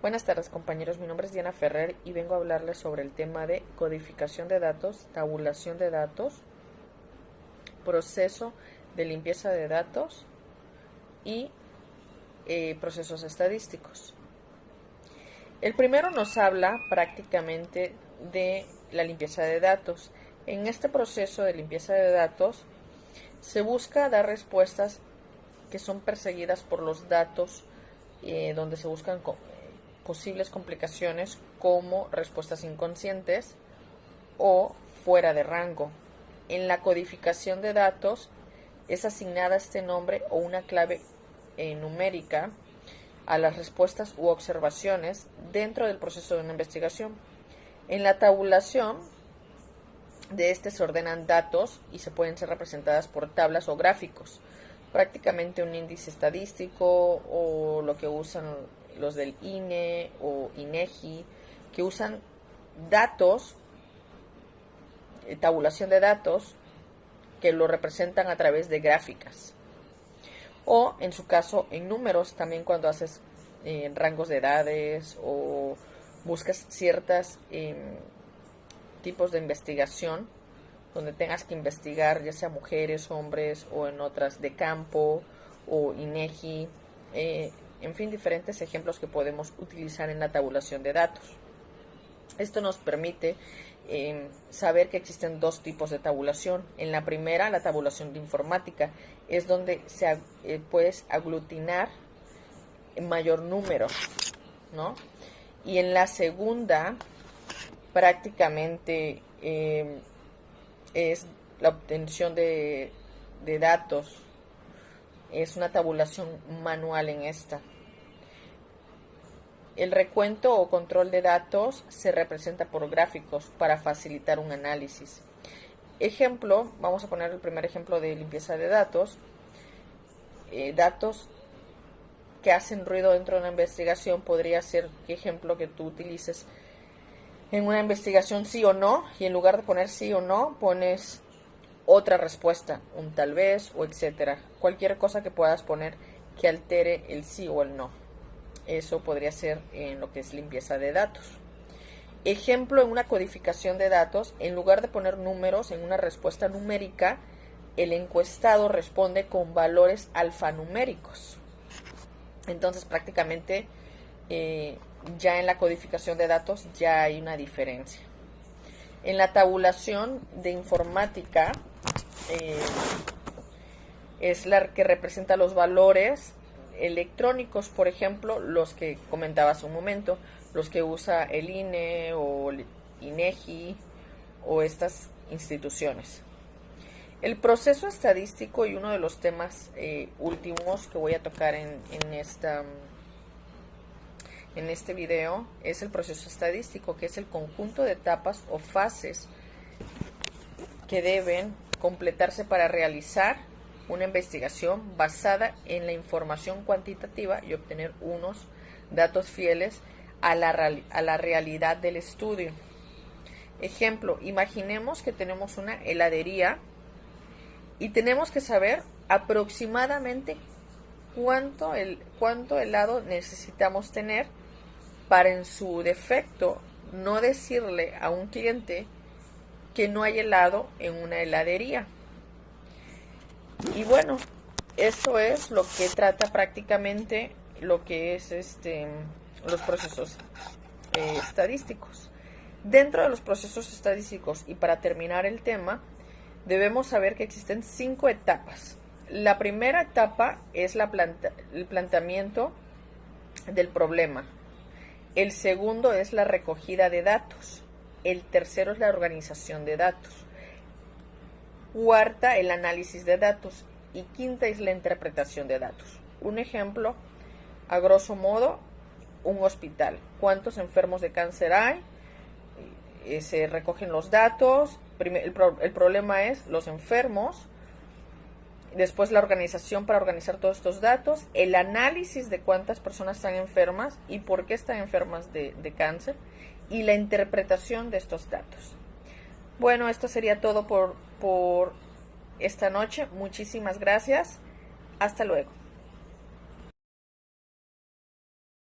Buenas tardes, compañeros, mi nombre es Diana Ferrer y vengo a hablarles sobre el tema de codificación de datos, tabulación de datos, proceso de limpieza de datos y procesos estadísticos. El primero nos habla prácticamente de la limpieza de datos. En este proceso de limpieza de datos se busca dar respuestas que son perseguidas por los datos, donde se buscan posibles complicaciones como respuestas inconscientes o fuera de rango. En la codificación de datos es asignada este nombre o una clave numérica a las respuestas u observaciones dentro del proceso de una investigación. En la tabulación de este se ordenan datos y se pueden ser representadas por tablas o gráficos, prácticamente un índice estadístico o lo que usan los del INE o INEGI, que usan datos, tabulación de datos, que lo representan a través de gráficas. O en su caso en números, también cuando haces rangos de edades o buscas ciertos tipos de investigación, donde tengas que investigar ya sea mujeres, hombres o en otras de campo o INEGI, en fin, diferentes ejemplos que podemos utilizar en la tabulación de datos. Esto nos permite saber que existen dos tipos de tabulación. En la primera, la tabulación de informática, es donde puedes aglutinar mayor número, ¿no? Y en la segunda, prácticamente es la obtención de datos. Es una tabulación manual en esta. El recuento o control de datos se representa por gráficos para facilitar un análisis. Ejemplo, vamos a poner el primer ejemplo de limpieza de datos. Datos que hacen ruido dentro de una investigación podría ser, ejemplo, que tú utilices en una investigación sí o no, y en lugar de poner sí o no, pones otra respuesta, un tal vez o etcétera. Cualquier cosa que puedas poner que altere el sí o el no. Eso podría ser en lo que es limpieza de datos. Ejemplo, en una codificación de datos, en lugar de poner números en una respuesta numérica, el encuestado responde con valores alfanuméricos. Entonces, prácticamente, ya en la codificación de datos ya hay una diferencia. En la tabulación de informática, es la que representa los valores electrónicos, por ejemplo, los que comentaba hace un momento, los que usa el INE o el INEGI o estas instituciones. El proceso estadístico, y uno de los temas últimos que voy a tocar en este video, es el proceso estadístico, que es el conjunto de etapas o fases que deben completarse para realizar una investigación basada en la información cuantitativa y obtener unos datos fieles a la realidad del estudio. Ejemplo, imaginemos que tenemos una heladería y tenemos que saber aproximadamente cuánto helado necesitamos tener para, en su defecto, no decirle a un cliente que no hay helado en una heladería. Y bueno, eso es lo que trata prácticamente lo que es los procesos estadísticos. Dentro de los procesos estadísticos, y para terminar el tema, debemos saber que existen 5 etapas. La primera etapa es el planteamiento del problema. El segundo es la recogida de datos. El tercero es la organización de datos. Cuarta, el análisis de datos. Y quinta es la interpretación de datos. Un ejemplo, a grosso modo, un hospital. ¿Cuántos enfermos de cáncer hay? Se recogen los datos. El problema es los enfermos. Después la organización para organizar todos estos datos. El análisis de cuántas personas están enfermas y por qué están enfermas de cáncer. Y la interpretación de estos datos. Bueno, esto sería todo por esta noche. Muchísimas gracias. Hasta luego.